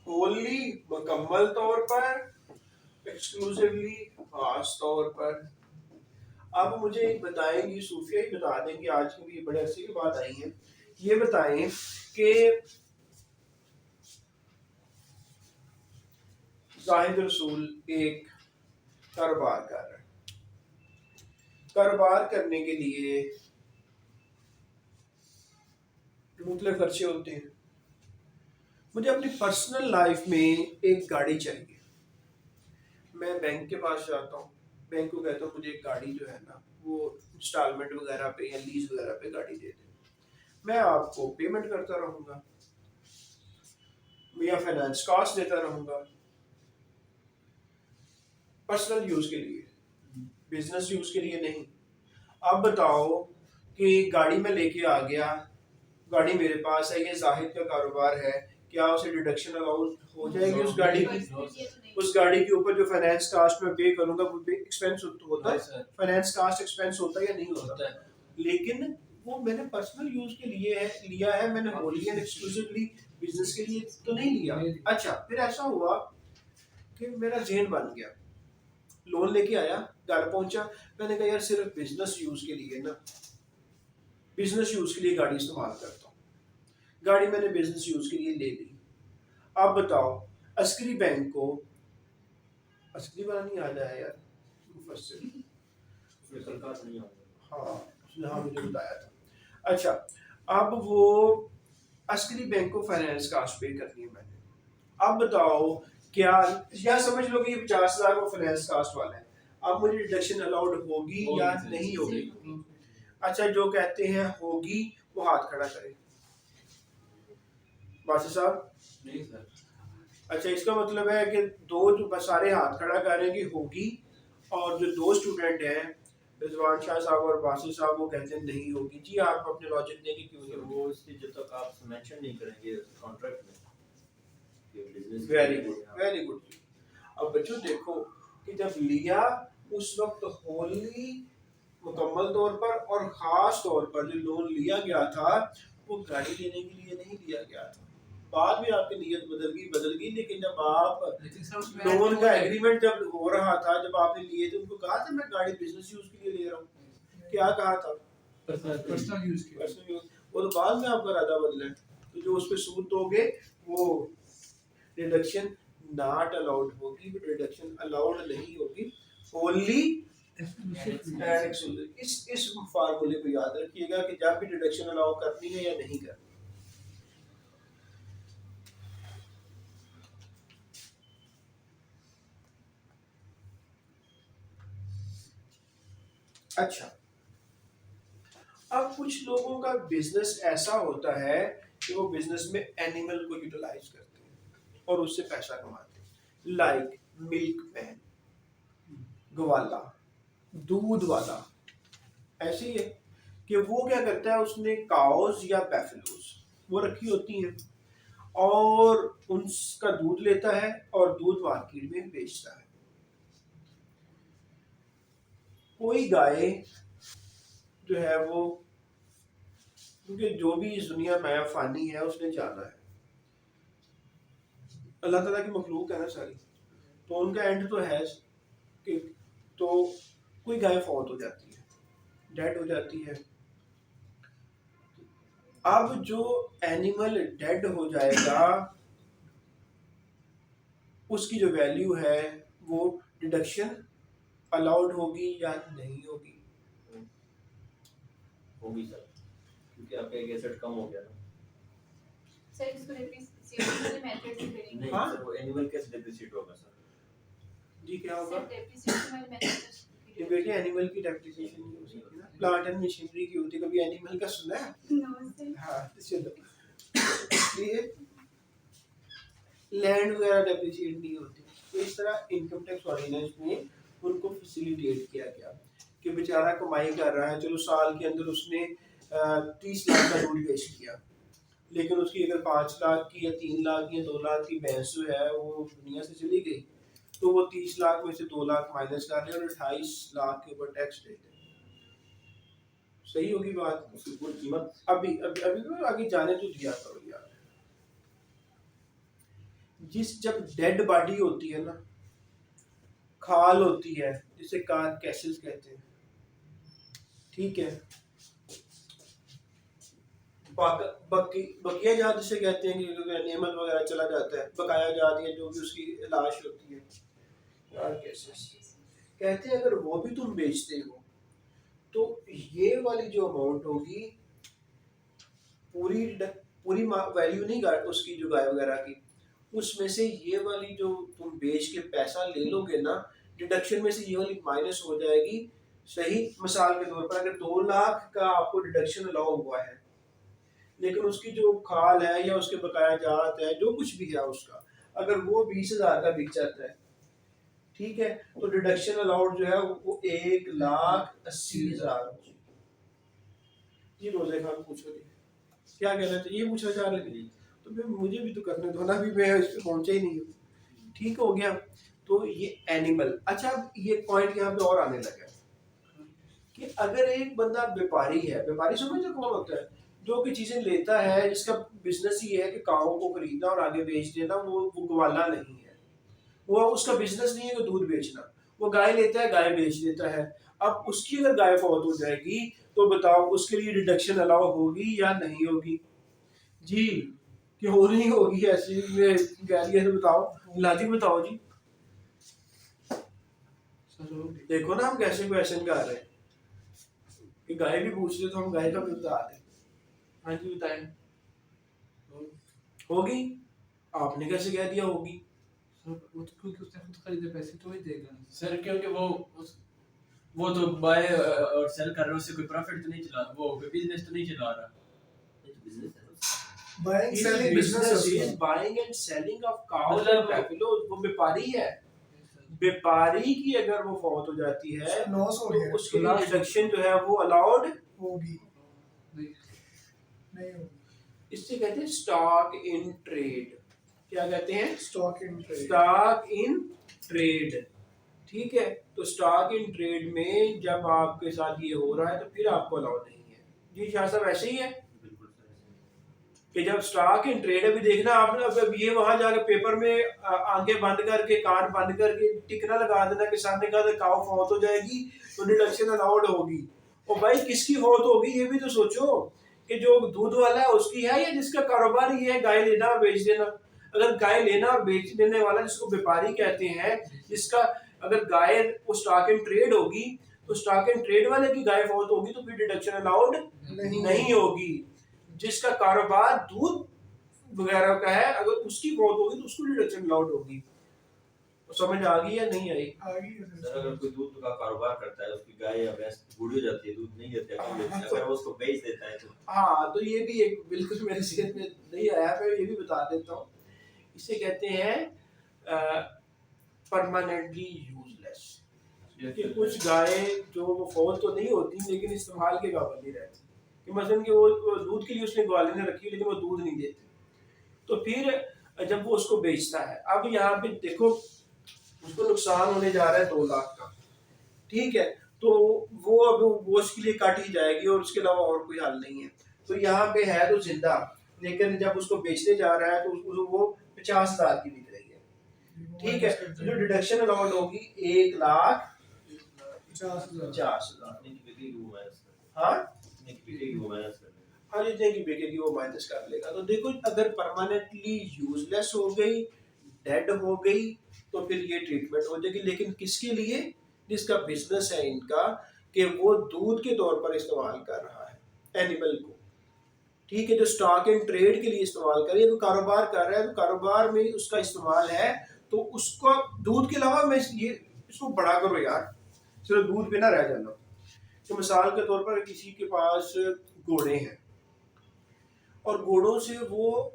होली मुकम्मल तौर पर, एक्सक्लूसिवली खास तौर पर। अब मुझे एक बताएंगी, सूफिया ही बता देंगे, आज की भी बड़े अरसे की बात आई है, ये बताएं कि जाहिद रसूल एक कारोबार कर रहे हैं, कारोबार करने के लिए मुख्तलिफ खर्चे होते हैं। मुझे अपनी पर्सनल लाइफ में एक गाड़ी चाहिए, मैं बैंक के पास जाता हूँ, बैंक को कहता हूँ मुझे एक गाड़ी जो है ना वो इंस्टॉलमेंट वगैरह पे या लीज वगैरह पे गाड़ी दे दे, मैं आपको पेमेंट करता रहूँगा या फाइनेंस कॉस्ट देता रहूँगा, पर्सनल यूज़ के लिए, बिजनेस यूज़ के लिए नहीं। अब बताओ कि गाड़ी में लेके आ गया, गाड़ी मेरे पास है, ये जाहिद का कारोबार है, क्या उसे डिडक्शन अलाउ हो जाएगी उस गाड़ी की? उस गाड़ी के ऊपर जो फाइनेंस कास्ट में पे करूंगा वो एक्सपेंस होता है, फाइनेंस कास्ट एक्सपेंस होता है या नहीं होता? लेकिन वो मैंने पर्सनल यूज के लिए है, लिया है, मैंने होली एंड एक्सक्लूसिवली बिजनेस के लिए तो नहीं लिया। अच्छा, फिर ऐसा हुआ कि मेरा जेन बन गया, लोन लेके आया, घर पहुंचा, मैंने कहा यार सिर्फ बिजनेस यूज के लिए ना, बिजनेस यूज के लिए गाड़ी इस्तेमाल करता हूँ, गाड़ी मैंने बिजनेस यूज के लिए ले ली। अब बताओ अस्करी बैंक को, अस्करी वाला नहीं याद आया यार, मुफस्सिर, हाँ उसने हाँ मुझे बताया था। अच्छा, अब वो अस्करी बैंक को फाइनेंस कास्ट पे करनी है मैंने। अब बताओ क्या, या समझ लो कि 50,000 वो फाइनेंस कास्ट वाला है, अब मुझे डिडक्शन अलाउड होगी या नहीं होगी? अच्छा, जो कहते हैं होगी वो हाथ खड़ा करे, बादशाह साहब। नहीं सर, अच्छा, इसका मतलब है कि दो जो सारे हाथ खड़ा करेंगे होगी, और जो 2 स्टूडेंट हैं रिजवान शाह साहब और बासिल साहब वो कहते हैं नहीं होगी। जी आप अपने लॉजिक दें कि क्यों नहीं होगी? वो इसकी जब तक आप मेंशन नहीं करेंगे कॉन्ट्रैक्ट में ये business. Very good, very good. अब बच्चों देखो कि जब लिया उस वक्त होली मुकम्मल तौर पर और ख़ास तौर पर जो लोन लिया गया था वो गाड़ी लेने के लिए नहीं लिया गया था। बाद में आपकी नीयत बदल गई, लेकिन जब आप लेकिन सर उसमें लोन ऐड का हो गया। एग्रीमेंट जब हो रहा था, जब आपने लिए थे, उनको कहा था मैं गाड़ी बिजनेस यूज के लिए ले रहा हूँ? क्या कहा था? पर्सनल यूज के। Personal use. वो तो बाद में आपका इरादा बदला है। तो जो उस पर सूद दोगे वो डिडक्शन नॉट अलाउड होगी, डिडक्शन अलाउड नहीं होगी, ओनली इस फार्मूले को याद रखिएगा कि जब भी डिडक्शन अलाउ करनी है या नहीं करनी। अच्छा, अब कुछ लोगों का बिजनेस ऐसा होता है कि वो बिजनेस में एनिमल को यूटिलाइज करते हैं और उससे पैसा कमाते हैं, लाइक मिल्क मैन, ग्वाला, दूध वाला। ऐसे ही है कि वो क्या करता है, उसने काउज या बैफलोज वो रखी होती हैं और उनका दूध लेता है और दूध मार्केट में बेचता है। कोई गाय जो है वो, क्योंकि जो भी इस दुनिया में फानी है उसने जाना है, अल्लाह ताला की मखलूक है ना सारी, तो उनका एंड तो है कि तो कोई गाय फौत हो जाती है, डेड हो जाती है। अब जो एनिमल डेड हो जाएगा उसकी जो वैल्यू है वो डिडक्शन अलाउड होगी या नहीं होगी? होगी सर, क्योंकि आपका एक एसेट कम हो गया ना। सर इसको डेप्रिसिएशन वाले मेथड से करेंगे। नहीं हाँ? सर, वो एनिमल कैसे डेप्रिसिएट होगा सर? जी क्या होगा? सर डेप्रिसिएशन वाले मेथड ये बेटे एनिमल की डेप्रिसिएशन नहीं हो सकती ना, प्लांट एंड मशीनरी की होती है। कभी एनिमल का सुना है? नमस्ते। हाँ, चलो। इसलिए लैंड वगैरह डेप्रिसिएट नहीं होती। तो इस तरह इनकम टैक्स ऑर्डिनेंस में उनको फैसिलिटेट किया गया कि बेचारा कमाई कर रहा है, चलो साल के अंदर उसने 30 लाख का दूध बेच लिया, लेकिन उसकी अगर 5 लाख की या 3 लाख की या 2 लाख की भैंस जो है वो दुनिया से चली गई, तो वो 30 लाख में से 2 लाख माइनस कर ले और 28 लाख के ऊपर टैक्स दे दे। सही होगी बात? उसकी पूरी कीमत अभी अभी अभी तो आगे जाने तो दिया करो यार। जब डेड बॉडी होती है ना, खाल होती है जिसे कारकैसेस कहते हैं, ठीक है, बकिया जात जिसे कहते हैं कि एनिमल वगैरह चला जाता है, बकाया जात है जो भी उसकी लाश होती है, कारकैसेस कहते हैं। अगर वो भी तुम बेचते हो तो ये वाली जो अमाउंट होगी पूरी पूरी वैल्यू नहीं उसकी जो गाय वगैरह की, उसमें से ये वाली जो तुम बेच के पैसा ले लोगे ना, डिडक्शन में से ये वाली माइनस हो जाएगी। सही मिसाल के तौर पर अगर 2 लाख का आपको डिडक्शन अलाउ हुआ है, लेकिन उसकी जो खाल है या उसके बकाया जात है जो कुछ भी है उसका, अगर वो 20,000 का बिक जाता है, ठीक है, तो डिडक्शन अलाउड जो है वो 1,80,000। ये रोजे खान पूछो जी क्या कहना चाहिए, ये पूछना चाह रहे थे, तो फिर मुझे भी तो करने दो ना, भी मैं इस पे पहुंचा ही नहीं हूँ। ठीक हो गया, तो ये एनिमल। अच्छा, अब ये पॉइंट यहाँ पे और आने लगा कि अगर एक बंदा व्यापारी है, व्यापारी समझो कौन होता है, जो कि चीजें लेता है, जिसका बिजनेस ही है कि काओ को खरीदना और आगे बेच देना, वो ग्वाला नहीं है, वो उसका बिजनेस नहीं है कि दूध बेचना, वो गाय लेता है गाय बेच देता है। अब उसकी अगर गाय फौत हो जाएगी तो बताओ उसके लिए डिडक्शन अलाउ होगी या नहीं होगी? जी क्यों नहीं होगी? ऐसी में गैरियर बताओ, लॉजिक बताओ जी। देखो ना हम कैसे क्वेश्चन कर रहे हैं कि गाय भी पूछ रहे, तो हम गाय का भी बता दें। हाँ जी बताएं। होगी? आपने कैसे कह दिया होगी? वो तो क्योंकि उसने खुद खरीदे, पैसे तो वही देगा। सर क्योंकि वो तो बाय और सेल कर रहे हैं, उससे कोई प्रॉफिट तो नहीं चला, वो कोई बिजनेस तो नहीं चला रहा। ये तो बिजनेस है। Buying His selling business business is buying and selling of cows मतलब and buffaloes। वो व्यापारी है। व्यापारी की अगर वो फौत हो जाती है लॉस हो तो गया, उसके लिए डिडक्शन जो है वो अलाउड होगी नहीं होगी। इससे कहते हैं स्टॉक इन ट्रेड। क्या कहते हैं? Stock in trade. Stock in trade, ठीक है, तो स्टॉक इन ट्रेड में जब आपके साथ ये हो रहा है तो फिर आपको अलाउ नहीं है। जी शाह साहब ऐसे ही है बिल्कुल सही। कि जब स्टॉक इन ट्रेड अभी देखना आपने, अब ये वहां जाकर पेपर में आंखें बंद करके कान बंद करके टिक ना लगा देना कि सामने का काउ फौत हो जाएगी तो डिडक्शन अलाउड होगी। और भाई किसकी फौत होगी ये भी तो सोचो, कि जो दूध वाला है उसकी है या जिसका कारोबार ही है गाय लेना और बेच देना। अगर गाय लेना और बेच देने वाला जिसको व्यापारी कहते हैं, जिसका अगर गाय वो स्टॉक इन ट्रेड होगी तो स्टॉक इन ट्रेड वाले की गाय फौत होगी तो फिर डिडक्शन अलाउड नहीं होगी। जिसका कारोबार दूध वगैरह का है अगर उसकी फौत होगी तो उसको डिडक्शन अलाउड होगी। तो समझ आ गई या नहीं आई? सर अगर कोई दूध का कारोबार करता है, उसकी गाय या भैंस बूढ़ी हो जाती है, दूध नहीं देती है, अगर वो उसको बेच देता है तो हाँ, तो ये भी एक बिल्कुल मेरे सेहत में नहीं आया, मैं ये भी बता देता हूँ। इसे कहते हैं परमानेंटली यूजलेस। कि कुछ गायें जो वो फौत तो नहीं होती लेकिन इस्तेमाल के काबिल नहीं रहती, कि मसलन कि वो दूध के लिए उसने ग्वाले ने रखी लेकिन वो दूध नहीं देते, तो फिर जब वो उसको बेचता है, अब यहाँ पे देखो उसको नुकसान होने जा रहा है 2 लाख का, ठीक है, तो वो अब वो उसके लिए काट ही जाएगी और उसके अलावा और कोई हल नहीं है। तो यहाँ पे है तो जिंदा, लेकिन जब उसको बेचने जा रहा है तो उसको वो 50,000 की बिक रही है, ठीक है, तो जो डिडक्शन अलाउड होगी 1,50,000। अपने की बिक्री को माइनस कर हाँ अपने की बिक्री को माइनस कर हाँ, जितने की बिकेगी वो माइनस कर लेगा। तो देखो अगर परमानेंटली यूजलेस हो गई, डेड हो गई, तो फिर ये ट्रीटमेंट हो जाएगी। लेकिन किसके लिए? जिसका बिजनेस है इनका, कि वो दूध के तौर पर इस्तेमाल कर रहा है एनिमल को, ठीक है, जो स्टॉक एंड ट्रेड के लिए इस्तेमाल करे, तो कारोबार कर रहा है तो कारोबार में उसका इस्तेमाल है, तो उसको दूध के अलावा मैं ये इसको बड़ा करो यार, सिर्फ दूध पे ना रह जाना। तो मिसाल के तौर पर किसी के पास घोड़े हैं और घोड़ों से वो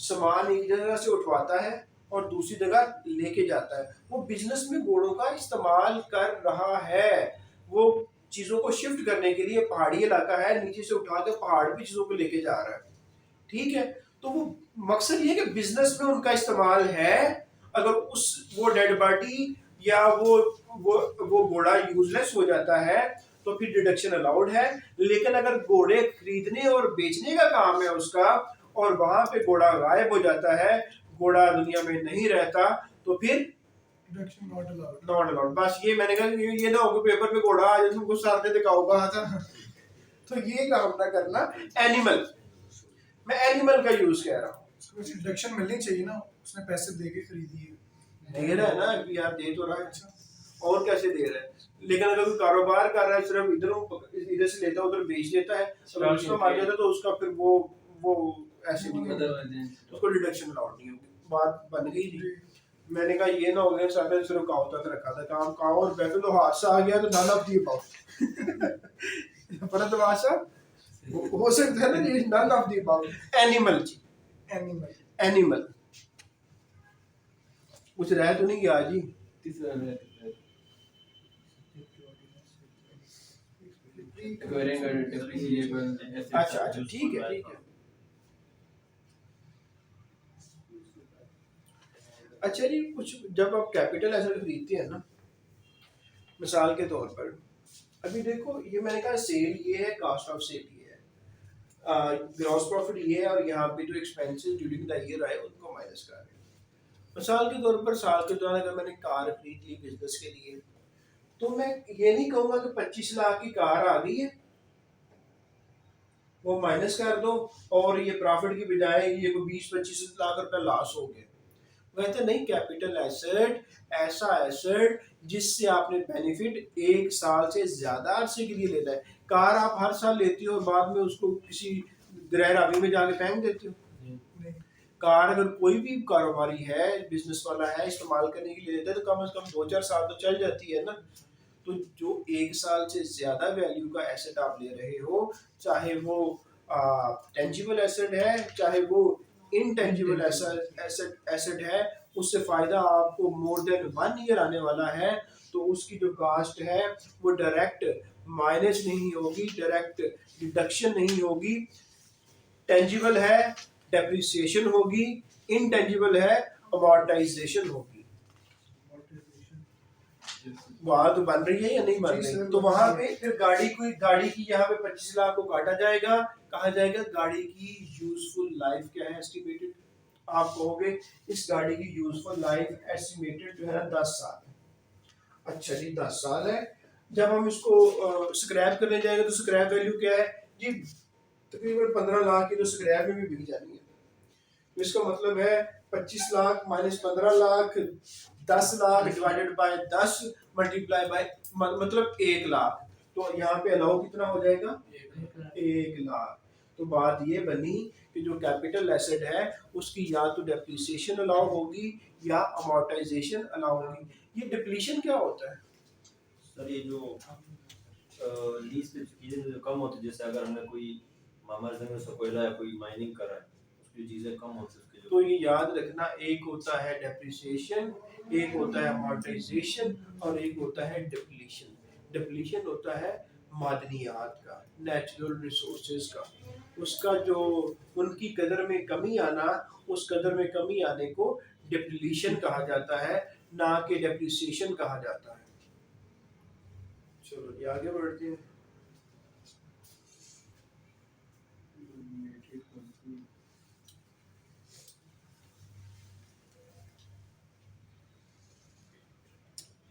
सामान एक जगह से उठवाता है और दूसरी जगह लेके जाता है, वो बिजनेस में घोड़ों का इस्तेमाल कर रहा है। वो चीज़ों को शिफ्ट करने के लिए, पहाड़ी इलाका है, नीचे से उठा के पहाड़ पे चीज़ों को लेके जा रहा है, ठीक है, तो वो मकसद ये है कि बिजनेस में उनका इस्तेमाल है। अगर उस वो डेड बॉडी या वो घोड़ा यूजलेस हो जाता है तो फिर डिडक्शन अलाउड है। लेकिन अगर घोड़े खरीदने और बेचने का काम है उसका और वहां पे घोड़ा गायब हो जाता है, घोड़ा दुनिया में नहीं रहता, तो फिर नॉट अलाउड। बस ये मैंने कहा ये ना हो पेपर में घोड़ा आ जाए तुमको सामने दिखाओ कहा था तो ये काम ना करना। एनिमल, मैं एनिमल का यूज कह रहा हूँ। डिडक्शन मिलनी चाहिए ना, उसने पैसे दे के खरीदी है। दे रहा है ना कि यार दे तो रहा है, और कैसे दे रहा है। लेकिन अगर कोई कारोबार कर रहा है, सिर्फ इधर से लेता है उधर बेच देता है, अगर उसको मार जाता है तो उसका फिर वो ऐसे नहीं होता, उसको डिडक्शन अलाउड नहीं होगी। बात बन गई जी। मैंने कहा ये ना हो गया सारे सिर्फ काव तक रखा था, काम काव और बैठे तो हादसा आ गया तो नाना दी पाओ पर तो आशा हो सकता है ना, ये नन ऑफ दी पाओ। एनिमल जी, एनिमल कुछ रह तो नहीं गया जी। अच्छा ठीक है ठीक है। अच्छा जी, कुछ जब आप कैपिटल एसेट खरीदते हैं ना, मिसाल के तौर पर अभी देखो ये मैंने कहा सेल ये है, कॉस्ट ऑफ सेल ये है, ग्रॉस प्रॉफिट ये है, और यहाँ पे जो एक्सपेंसेस ड्यूरिंग द ईयर आए उनको माइनस कर रहे हैं। मिसाल के तौर पर साल के दौरान अगर मैंने कार खरीद ली बिजनेस के लिए, तो मैं ये नहीं कहूँगा कि 25 लाख की कार आ गई है, वो माइनस कर दो और ये प्रॉफिट की बजाय ये को 20-25 लाख रुपया लॉस हो गया। कहते नहीं, कैपिटल एसेट ऐसा एसेट जिससे आपने बेनिफिट 1 साल से ज्यादा अरसे के लिए लेना है। कार आप हर साल लेती हो और बाद में उसको किसी गृह रावी में जाके फेंक देती हो। कार अगर कोई भी कारोबारी है, बिजनेस वाला है, इस्तेमाल करने के लिए लेता है तो कम से कम 2-4 साल तो चल जाती है ना। तो जो 1 साल से ज्यादा वैल्यू का एसेट आप ले रहे हो, चाहे वो टेंजिबल एसेट है चाहे वो इनटेंजिबल एसेट है, उससे फायदा आपको मोर देन 1 ईयर आने वाला है, तो उसकी जो कास्ट है वो डायरेक्ट माइनस नहीं होगी, डायरेक्ट डिडक्शन नहीं होगी। टेंजिबल है डेप्रिसिएशन होगी, इनटेंजिबल है अमॉर्टाइजेशन होगी। बात बन रही है या नहीं बन जी रही? सर, तो बन वहां रही पे फिर गाड़ी की यहाँ पे 25 लाख को काटा जाएगा, कहा जाएगा गाड़ी की यूजफुल लाइफ क्या है एस्टिमेटेड। आप कहोगे इस गाड़ी की यूजफुल लाइफ एस्टिमेटेड जो है ना 10 साल है। अच्छा जी 10 साल है। जब हम इसको स्क्रैप करने जाएंगे तो स्क्रैप वैल्यू क्या है जी? तकरीबन 15 लाख की तो स्क्रैप में भी बिक जानी है। तो इसका मतलब है 25 lakh minus 15 lakh 10 lakh divided by 10 multiply by मतलब 1 लाख। तो यहाँ पे अलाउ कितना हो जाएगा? 1 लाख। तो बात ये बनी कि जो कैपिटल एसेट है उसकी या तो डेप्रिसिएशन अलाउ होगी या अमोर्टाइजेशन अलाउ होगी। ये डिप्लीशन क्या होता है? सर ये जो लीज पे चीजें जो कम होती है, जैसे अगर हमने कोई हमारे जमीन से कोयला या कोई माइनिंग कर रहा है, उसकी चीजें कम होती है उसके तो ये याद रखना, एक होता है डेप्रिसिएशन, एक होता है अमोर्टाइजेशन और एक होता है डिप्लीशन। डिप्लीशन होता है मादनियात का, नेचुरल रिसोर्सेज का, उसका जो उनकी कदर में कमी आना, उस कदर में कमी आने को डिप्लीशन कहा जाता है, ना कि डेप्रिसिएशन कहा जाता है। चलो ये आगे बढ़ते हैं।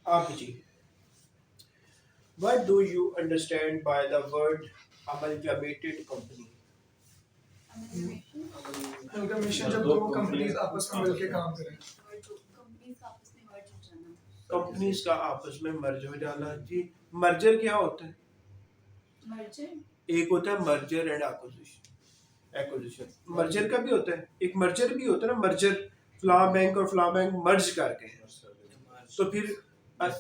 आप जी, what do you understand by the word amalgamated company? Amalgamation जब दो कंपनीज आपस में मिलके काम करें। कंपनीज का आपस में मर्ज हो जाना। कंपनीज का आपस में मर्ज हो जाना जी। मर्जर क्या होता है? मर्जर एक होता है मर्जर एंड एक्विजिशन। मर्जर का भी होता है, एक मर्जर भी होता है ना, मर्जर फ्ला बैंक और फ्ला बैंक मर्ज करके हैं। तो फिर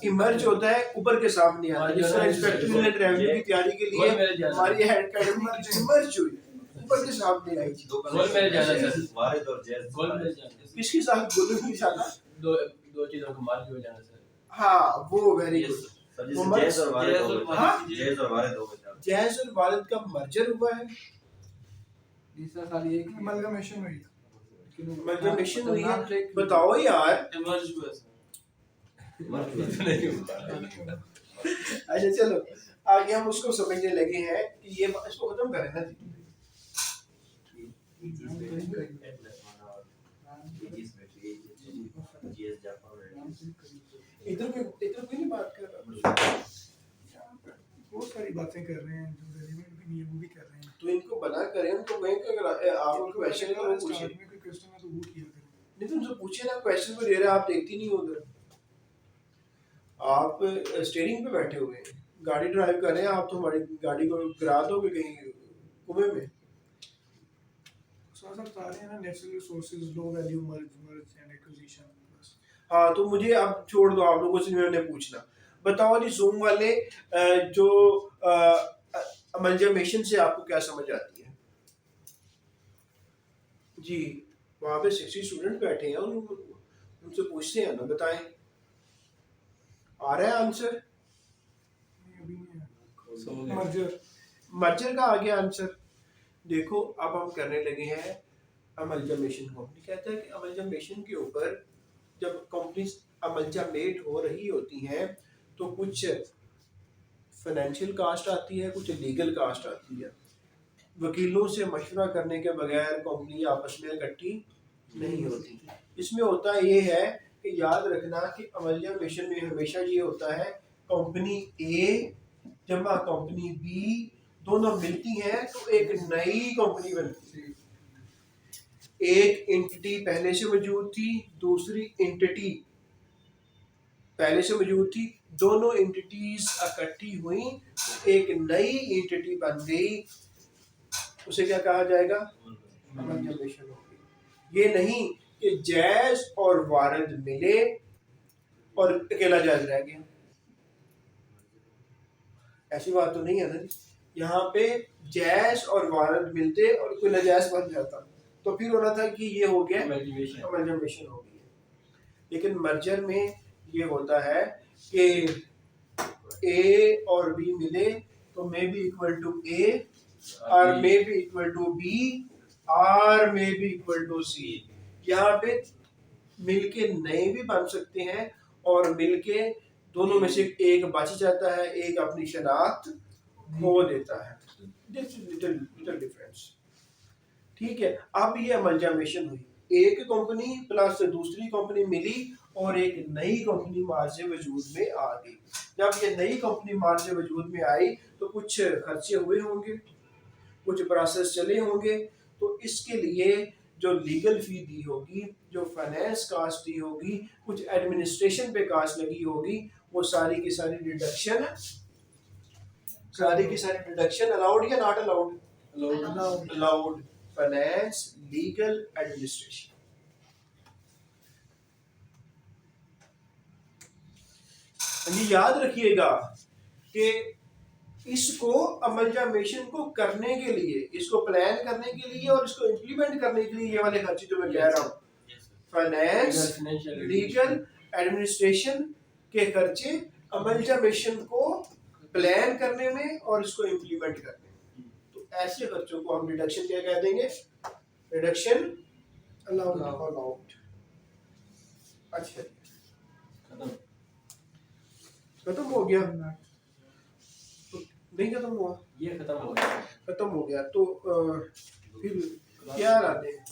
इमर्ज होता है ऊपर के सामने आता है। जिस तरह इंस्पेक्टर जनरल रेवेन्यू की तैयारी के लिए हमारी हेड इमर्ज हुई, ऊपर के सामने आई थी। गोल मेरे ज्यादा सर, वारिद और जैज गोल मेरे ज्यादा, किसके साथ? गोलू के साथ। दो चीजों का मार्ग हो जाना सर। हाँ वो वेरी गुड। सर जैसे जैज और वारिद हो गए। हाँ? जैज और वारिद हो गए। जैज और वालिद का मर्जर हुआ है। तीसरा खाली एक अमेलगमेशन हुई है। अमलगमेशन हुई है। बताओ यार। इमर्ज हुआ सर। नहीं अच्छा चलो आगे हम उसको समझने लगे हैं कि ये इसको खत्म करें ना। इधर कोई नहीं बात कर रहा। बहुत सारी बातें कर रहे हैं जो रेलेवेंट भी नहीं है, वो भी कर रहे हैं। तो इनको बना करें, उनको वहीं पे अगर आपको क्वेश्चन है तो वो पूछे। में कोई क्वेश्चन है तो वो किया करें। नहीं तो उनसे पूछे ना, क्वेश्चन को दे रहे हैं आप देखती नहीं हो उधर। आप स्टीयरिंग पे बैठे हुए हैं, गाड़ी ड्राइव कर रहे हैं, आप तो हमारी गाड़ी को गिरा दोगे कहीं कुएं में। सर बता रहे हैं ना, natural resources, low value merge and acquisition. हाँ तो मुझे अब छोड़ दो, आप लोगों से मैंने पूछना। बताओ जी जूम वाले जो अमलगमेशन से आपको क्या समझ आती है जी? वहाँ पे 60 स्टूडेंट बैठे हैं, उनसे पूछते हैं ना, बताएं आ रहा है आंसर? अभी नहीं है। मर्जर मर्जर का आ गया आंसर। देखो अब हम करने लगे हैं अमलगमेशन। कंपनी कहता है कि अमलगमेशन के ऊपर जब कंपनी अमलगमेट हो रही होती हैं तो कुछ फाइनेंशियल कास्ट आती है, कुछ लीगल कास्ट आती है। वकीलों से मशवरा करने के बगैर कंपनी आपस में इकट्ठी नहीं होती। इसमें होता ये है कि याद रखना कि अमलगमेशन में हमेशा ये होता है कंपनी ए जमा कंपनी बी दोनों मिलती हैं तो एक नई कंपनी बनती है। एक एंटिटी पहले से मौजूद थी, दूसरी एंटिटी पहले से मौजूद थी, दोनों एंटिटीज इकट्ठी हुई तो एक नई एंटिटी बन गई। उसे क्या कहा जाएगा? अमलगमेशन हो गई। ये नहीं कि जैज और वारिद मिले और अकेला जैज रह गया, ऐसी बात तो नहीं है ना। यहाँ पे जैज और वारिद मिलते और कोई नाजायज बन जाता तो फिर होना था कि ये हो गया अमलगमेशन हो गई। लेकिन मर्जर में ये होता है कि ए और बी मिले तो may be equal to A और may be equal to B और may be equal to C. यहाँ पे मिलके नए भी बन सकते हैं और मिलके दोनों में से एक बच जाता है, एक अपनी शनाख्त खो देता है। Little difference. ठीक है, अब ये अमलजामेशन हुई, एक कंपनी प्लस दूसरी कंपनी मिली और एक नई कंपनी मार्ज वजूद में आ गई। जब ये नई कंपनी मार्ज वजूद में आई तो कुछ खर्चे हुए होंगे, कुछ प्रोसेस चले होंगे, तो इसके लिए जो लीगल फी दी होगी, जो फाइनेंस कास्ट दी होगी, कुछ एडमिनिस्ट्रेशन पे कास्ट लगी होगी, वो सारी की सारी डिडक्शन अलाउड या not allowed? Allowed. Finance, legal, administration. ये याद रखिएगा कि इसको अमलजामेशन को करने के लिए, इसको प्लान करने के लिए और इसको इम्प्लीमेंट करने के लिए ये वाले खर्चे जो मैं कह रहा हूँ, फाइनेंस, लीगल, एडमिनिस्ट्रेशन के खर्चे अमलजामेशन को प्लान करने में और इसको इम्प्लीमेंट करने में, तो ऐसे खर्चों को हम डिडक्शन क्या कह देंगे? Deduction allowed. अच्छा, खत्म हो गया? नहीं खत्म हुआ? ये खत्म हो गया। खत्म हो गया तो फिर क्या लाते हैं?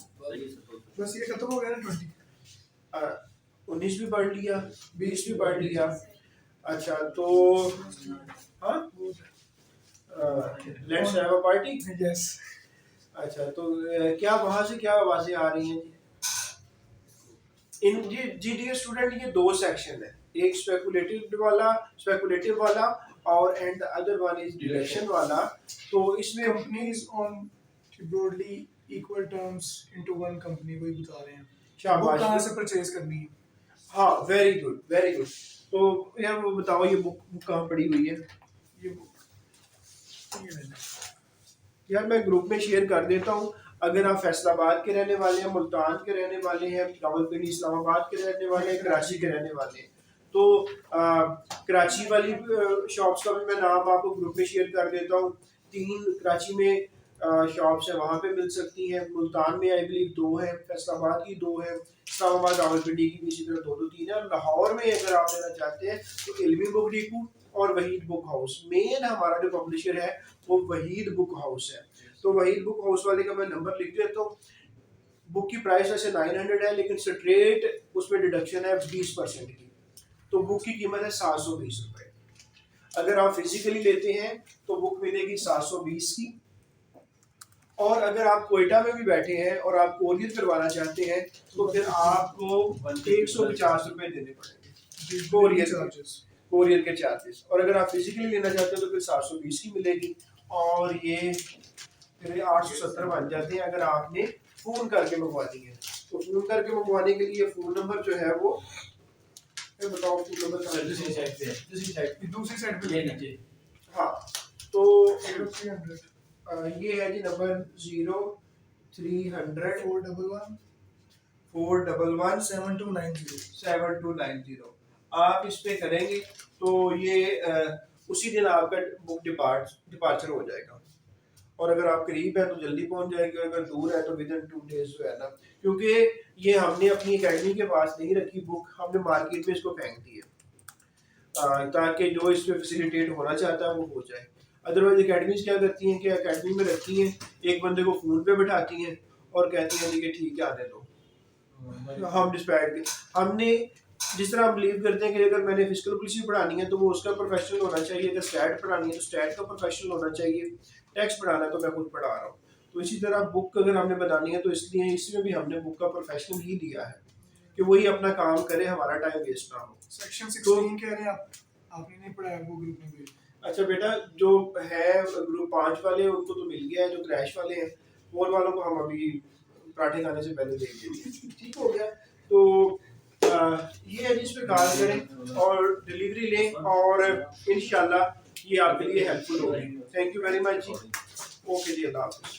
बस ये खत्म हो गया ना 20। 19 भी पढ़ लिया, 20 भी पढ़ लिया। अच्छा तो हाँ, let's have a party. Yes. अच्छा तो क्या वहाँ से क्या आवाजें आ रही हैं? इन जी डियर स्टूडेंट, ये दो सेक्शन है, एक स्पेकुलेटिव वाला और and other one is deduction वाला। तो इसमें companies on broadly equal terms into one company को ही बता रहे हैं। वो शाबाश। कहाँ से परचेज करनी है? हाँ, वेरी गुड वेरी गुड। तो यार वो बताओ, ये बुक कहाँ पड़ी हुई है? ये ये लेना। यार मैं ग्रुप में शेयर कर देता हूँ। अगर आप फैसलाबाद के रहने वाले हैं, मुल्तान के रहने वाले हैं, रावलपिंडी इस्लामाबाद के रहने वाले हैं, कराची के रहने वाले हैं, तो कराची वाली शॉप्स का भी मैं नाम आपको ग्रुप में शेयर कर देता हूँ। 3 कराची में शॉप्स हैं, वहाँ पे मिल सकती हैं। मुल्तान में आई बिलीव 2 है, फैसलाबाद की 2 है, इस्लामाबाद रावलपिंडी की भी इसी तरह 2-3 है। और लाहौर में अगर आप लेना चाहते हैं तो इल्मी बुक डिपो और वहीद बुक हाउस, मेन हमारा जो पब्लिशर है वो वहीद बुक हाउस है। तो वहीद बुक हाउस वाले का मैं नंबर लिख देता हूँ। बुक की प्राइस वैसे 900 है, लेकिन स्ट्रेट उसमें डिडक्शन है 20% की, तो बुक की कीमत है 720 रुपए। अगर आप फिजिकली लेते हैं तो बुक मिलेगी 720 की, और अगर आप कोयटा में भी बैठे हैं और आप कोरियर करवाना चाहते हैं तो फिर आपको 150 रुपए देने पड़ेंगे कोरियर के चार्जेस। और अगर आप फिजिकली लेना चाहते हैं तो फिर 720 की मिलेगी, और ये फिर 870 बन जाते हैं अगर आपने फोन करके मंगवानी है। तो फोन करके मंगवाने के लिए फोन नंबर जो है वो बताओ, फोन नंबर कहाँ है? दूसरी साइड पे, दूसरी साइड पे ये नीचे। हाँ, तो 300 ये है जी नंबर 0300 411 7290। 7290। आप इस पे करेंगे तो ये उसी दिन आपका बुक डिपार्चर हो जाएगा। और अगर आप करीब है तो जल्दी पहुंच जाएगी, अगर दूर है तो विद इन 2 डेज जो है ना, क्योंकि ये हमने अपनी एकेडमी के पास नहीं रखी बुक, हमने मार्केट में इसको फेंक दी है ताकि जो इस पे फैसिलिटेट होना चाहता है वो हो जाए। अदरवाइज एकेडमीज क्या करती हैं कि एकेडमी में रखती हैं, एक बंदे को फ़ोन पे बैठाती हैं और कहती हैं कि ठीक है आने दो। हम डिस्पैच हमने जिस तरह हम बिलीव करते हैं कि अगर मैंने फिजिकल पॉलिसी पढ़ानी है तो वो उसका प्रोफेशनल होना चाहिए, अगर स्टैट पढ़ानी है तो स्टैट का प्रोफेशनल होना चाहिए, टैक्स पढ़ाना है तो मैं खुद पढ़ा रहा हूँ। तो इसी तरह बुक अगर हमने बनानी है तो इसलिए इसमें भी हमने बुक का प्रोफेशनल ही दिया है कि वही अपना काम करे, हमारा टाइम वेस्ट ना हो। सेक्शन 16 कह रहे हैं आपने नहीं पढ़ाया वो ग्रुप में भी? अच्छा बेटा, जो है ग्रुप 5 वाले उनको तो मिल गया है, जो क्रैश वाले हैं वो वालों को हम अभी पराठे खाने से पहले दे देंगे। ठीक हो गया? तो ये है जिस पे काम करें और डिलीवरी लें और इंशाल्लाह ये आपके लिए हेल्पफुल होगी। थैंक यू वेरी मच जी। ओके जी, अल्लाह हाफ़िज़।